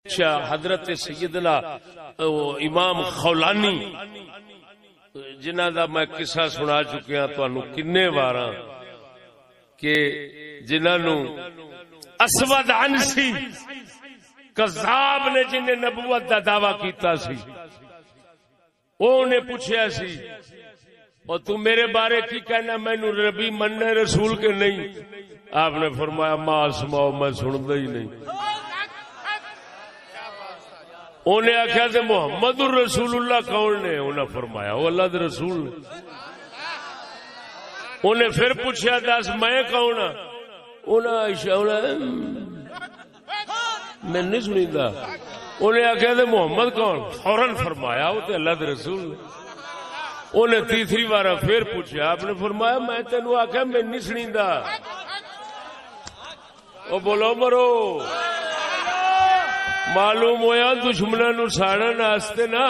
حضرت سیدنا امام خولانی جنہ دا میں قصہ سنا چکیا تانوں کنے واراں کہ جنہاں نو اسود عنسی کذاب نے جنہیں نبوت دا دعویٰ کیتا سی او نے پوچھیا سی اور تو میرے بارے کی کہنا میں نو ربی مننے رسول کے نہیں. آپ نے فرمایا ما اسماؤ میں سندا ہی نہیں. انہیں آخیا کہ محمد الرسول اللہ کون نے؟ انہیں فرمایا وہ اللہ دے رسول نے. انہیں پھر پوچھا دس میں کون ہاں؟ میں نہیں سنی دا. انہیں آخیا کہ محمد کون؟ فوراً فرمایا وہ تو اللہ دے رسول نے. انہیں تیسری بار پھر پوچھا. آپ نے فرمایا میں تینوں آخیا میں نہیں سنی دا. وہ بولو مرو. معلوم ہویا دشمنوں نو ساڑن واسطے نا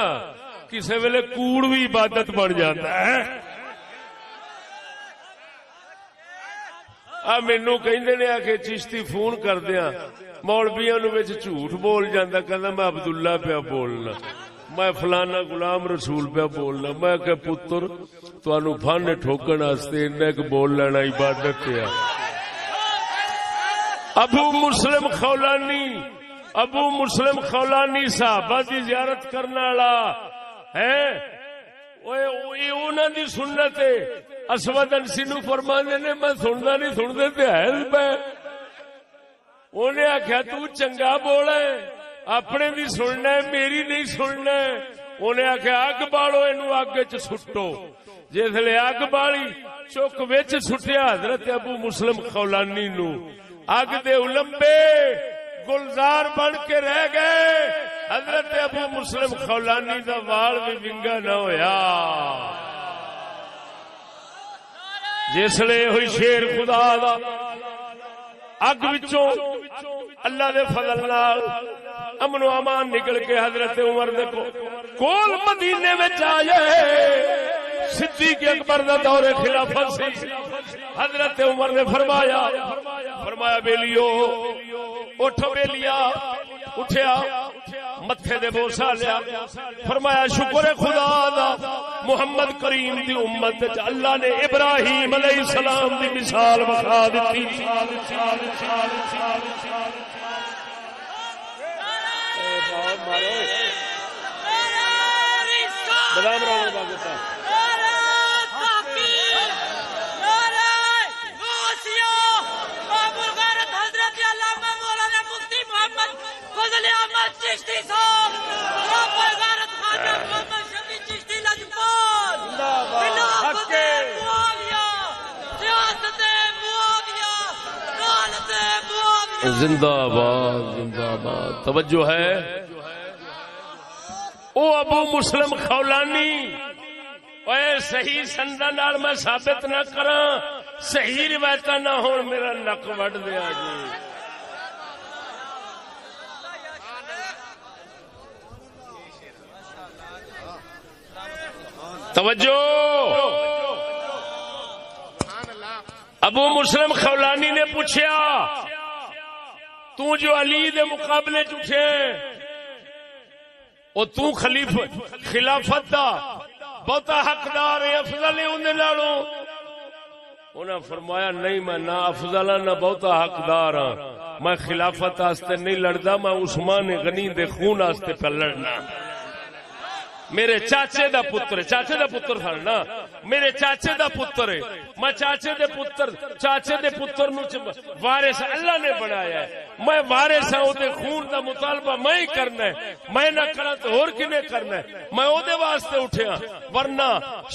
کسے ویلے کوڑ بھی عبادت بن جاتا ہے. مینو کہندے نے آ کے چشتی فون کردیا مولویاں نو وچ جھوٹ بول جاندا کہندا میں عبداللہ پیا بولنا میں فلانا غلام رسول پیا بولنا. میں کہ پتر تانوں فن ٹھوکن واسطے انہاں ایک بول لینا عبادت ہے. ابو مسلم خولانی صحابہ دی زیارت کرنے والا ہے. انہاں دی سنت ہے. اسود انسی نو فرماندے نے میں سندا نہیں سنتے تے ہے پے. انہیں آخیا تو چنگا بول ہے اپنے بھی سننا ہے میری نہیں سننا ہے. انہیں آخیا اگ بالو اینو اگ وچ سٹو. جسلے اگ بالی چک وچ سٹیا حضرت ابو مسلم خولانی نو اگ دے اولمبے گلزار بن کے رہ گئے. حضرت ابو مسلم خولانی دا وال بھی ونگا نہ ہویا. جسلے ہوئی شیر خدا دا اگ وچوں اللہ دے فضل نال امن و امان نکل کے حضرت عمر دے کول مدینے وچ آئے. صدیق اکبر دا دور خلافت سی. حضرت عمر نے فرمایا بیلیو اٹھو بیلیا. اٹھیا متھے دے بوسا لیا. فرمایا شکر خدا دا محمد کریم دی امت وچ اللہ نے ابراہیم علیہ السلام دی مثال وکھا دتی. زندہ باد زندہ باد. توجہ ہے. او ابو مسلم خولانی اے صحیح سنداں نال میں ثابت نہ کراں صحیح روایتاں نہ ہون میرا نک وڈ دیا جی. توجہ. ابو مسلم خولانی نے پوچھا تو جو علی دے مقابلے چٹھے او تو خلافت دا بہتا حقدار ہے افضل ہے انہیں لڑو. انہاں فرمایا نہیں میں نہ افضل نہ بہتا حقدار ہاں. میں خلافت واسطے نہیں لڑدا میں عثمان غنی دے خون واسطے پہ لڑنا. میرے چاچے دا پتر تھا نا میرے چاچے دا پتر ہے. میں چاچے دے پتر نو وارث اللہ نے بنایا ہے. میں وارث ہوں دے خون دا مطالبہ میں ہی کرنا ہے. میں نہ کرا تو اور کنے کرنا ہے. میں او دے واسطے اٹھیا ورنہ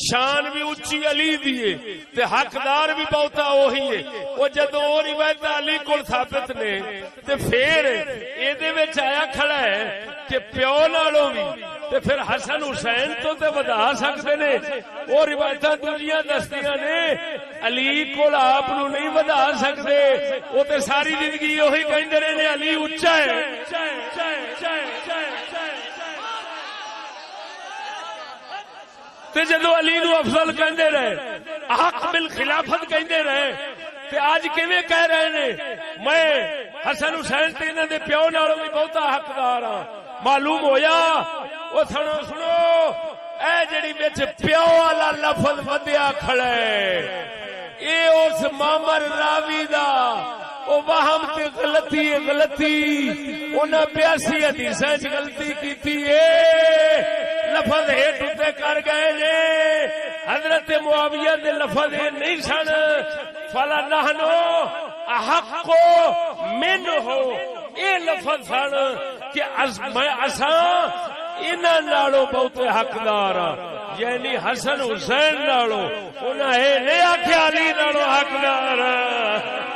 شان بھی اچھی علی دیے تے حقدار بھی بہتا وہی ہے. وہ جدوں او روایت علی کول ثابت نے تے پھر اے دے وچ آیا کھڑا ہے کہ پیو نالوں بھی تے پھر حسن حسین تو تے ودا سکتے نے. وہ روایتاں دوجیاں دستیاں نے علی کول آپ نو نہیں ودا سکتے. وہ تے ساری زندگی وہی کہندے رہے نے علی اونچا ہے. تے جدو علی نو افضل کہندے رہے حق بالخلافت کہندے رہے تے آج کیویں کہہ رہے نے میں حسن حسین تے انہاں دے پیو نالوں بھی بہتا حقدار ہاں. معلوم ہویا او سنو اے جڑی وچ پیو والا لفظ ودیا کھڑا ہے اے اس مامر راوی دا او وہم تے غلطی انہاں 82 حدیثاں وچ غلطی کیتی اے لفظ ہیٹ تے کر گئے نے. حضرت معاویہ دے لفظ نہیں سن فلا نحنو احق منہ اے لفظ سن کہ اساں انہاں نالوں بہت حقدار ہاں. یعنی حسن حسین نالوں انہاں اے نہیں آکھیا علی نالوں حقدار ہاں.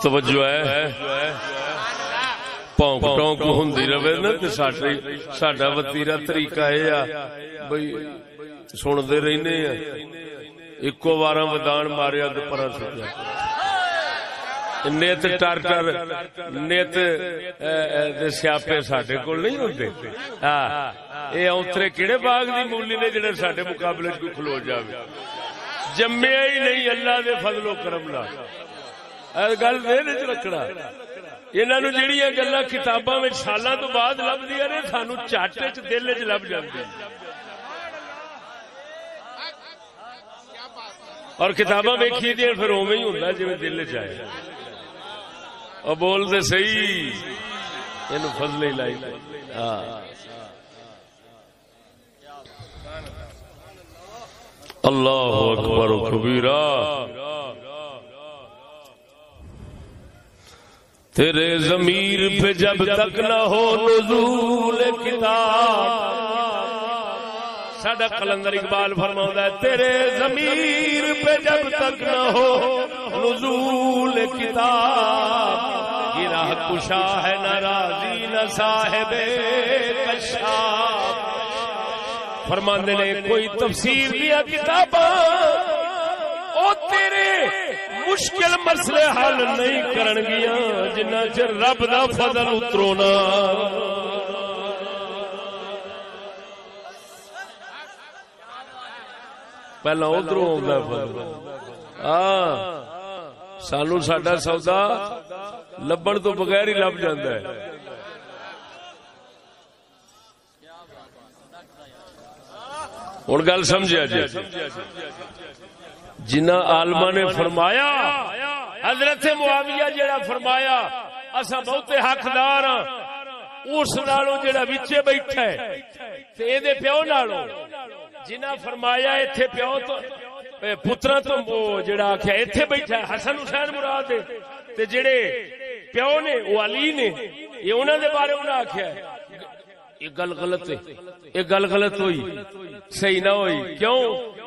توجہ ہے پونک ٹونک ہوندی رہے نا تے ساڈا وتیرا طریقہ اے آ بھئی سندے رہنے آ اکو وار ودان ماریا تے پرا سٹیا نیت ٹر نیت دے سیاپے ساڈے کول نہیں ہوندے. ہاں اے اونترے کیڑے باغ دی مولی نے جڑے ساڈے مقابلے وچ کھلو جاوے جمیا ہی نہیں اللہ دے فضل و کرم نال. گل دل چ رکھنا انہاں نوں جڑیاں گلاں کتاباں وچ سالاں تو بعد لبدیاں نے سانو چٹ چ دل چ لب جاندی اور کتاباں ویکھی دیاں پھر اوویں ہی ہوندا جویں دل چ آئے. او بول دے صحیح اینو فضل الہی. ہاں اللہ اکبر و کبیرہ. تیرے ضمیر پہ جب تک نہ ہو نزول کتاب. ساڈا قلندر اقبال فرماؤندا ہے تیرے ضمیر پہ جب تک نہ ہو نزول کتاب. گرہ کشا ہے نہ راضی نہ صاحب کشاف. فرماندے نے کوئی تفسیر دیا کتاباں او تیرے مشکل مسئلے حل نہیں کرن گیا جنہ چر رب دا فضل اترونا. پہلا ادھروں آਉਂਦਾ فضل. ہاں سانو ساڈا سودا لبن تو بغیر ہی لب جاندا ہے. ہن گل سمجھا جی جنہ عالماں نے فرمایا حضرت معاویہ جڑا فرمایا اساں بہتے حقدار ہاں اس نالوں جڑا وچے بیٹھا ہے تے اے دے پیو نالوں جنہ فرمایا ایتھے پیو تو پتراں تو جڑا آکھیا ایتھے بیٹھا ہے حسن حسین مراد ہے تے جڑے پیو نے او علی نے یہ انہاں دے بارے انہاں آکھیا ہے. یہ گل غلط ہے. یہ گل غلط ہوئی صحیح نہ ہوئی. کیوں؟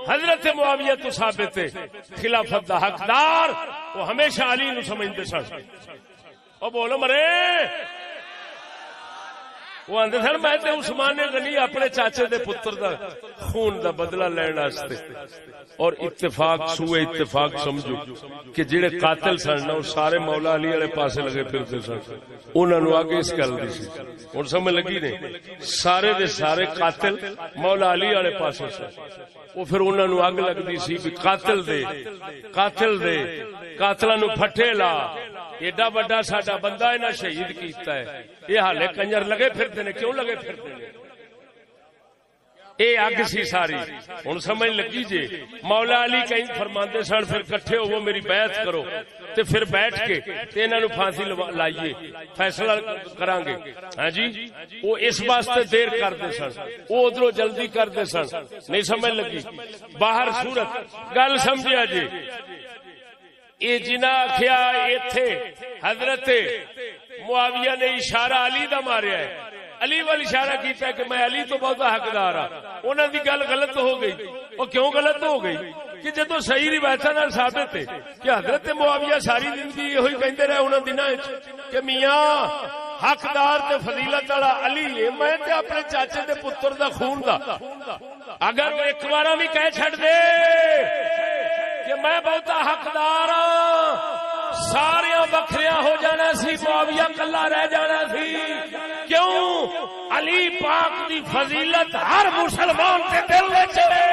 حضرت معاویہ تو ثابت ہے خلافت دا حقدار وہ ہمیشہ علی نو سمجھتے سن. او بولو مرے وہ آندے سن میں تے عثمان غنی اپنے چاچے دے پتر دا خون دا بدلہ لین واسطے. اور اتفاق سوئے اتفاق سمجھو کہ جڑے قاتل سن نا سارے مولا علی والے پاسے لگے پھرتے سن. انہاں نو آگے اس گل دی سی ہن سمجھ لگی نے سارے دے سارے قاتل مولا علی والے پاسے سن. وہ پھر انہاں نو اگ لگدی سی کہ قاتل دے قاتلاں نو پھٹے لا ایڈا بڑا ساڈا بندہ انہاں شہید کیتا ہے. یہ حالے کنجر لگے پھرتے نے. کیوں لگے پھرتے نے؟ اے اگ سی ساری. ہن سمجھ لگی جی مولا علی کہیں فرماندے سن پھر کٹھے ہو میری بیعت کرو تے پھر بیٹھ کے تے انہاں نو پھانسی لائیے فیصلہ کران گے. ہاں جی وہ اس واسطے دیر کردے سن وہ ادھروں جلدی کردے سن. نہیں سمجھ لگی باہر صورت گل سمجھیا جی. اے جنہ آکھیا ایتھے حضرت معاویہ نے اشارہ علی دا ماریا ہے. علی وال اشارہ کیتا ہے کہ میں علی تو بہت حقدار ہاں. انہاں دی گل غلط ہو گئی. وہ کیوں غلط ہو گئی کہ جدو صحیح روایتاں نال ثابت ہے کہ حضرت معاویہ ساری زندگی یہی کہندے رہے انہاں دناں وچ کہ میاں حقدار تے فضیلت والا علی ہے، میں تے اپنے چاچے دے پتر دا خون دا، اگر وہ ایک بار بھی کہہ چھڑ دے کہ میں بہتا حقدار ہاں، سارے بکھریاں ہو جانا سی، معاویہ کلا رہ جانا سی۔ کیوں؟ علی پاک دی فضیلت ہر مسلمان کے دل میں چلے،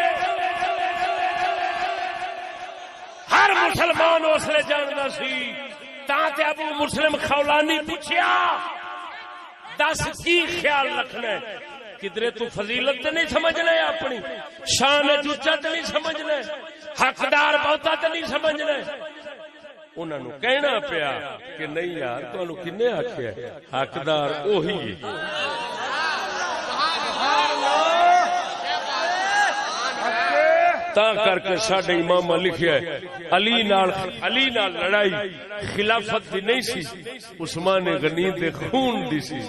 ہر مسلمان اس لیے جاننا سی۔ تاں ابو مسلم خولانی پوچھیا دس کی خیال رکھنا ہے، کدرے تو فضیلت نہیں سمجھنا ہے، اپنی شان اونچا تو نہیں سمجھنا ہے، حقدار بہتا تو نہیں سمجھنا ہے۔ انہوں نے کہنا پیا کہ نہیں یار تمہیں کنے آخیا حقدار اوہی ہے۔ تا کر کے ساڈے امام لکھیا ہے علی نال لڑائی خلافت دی نہیں سی، عثمان غنی دے خون دی سی۔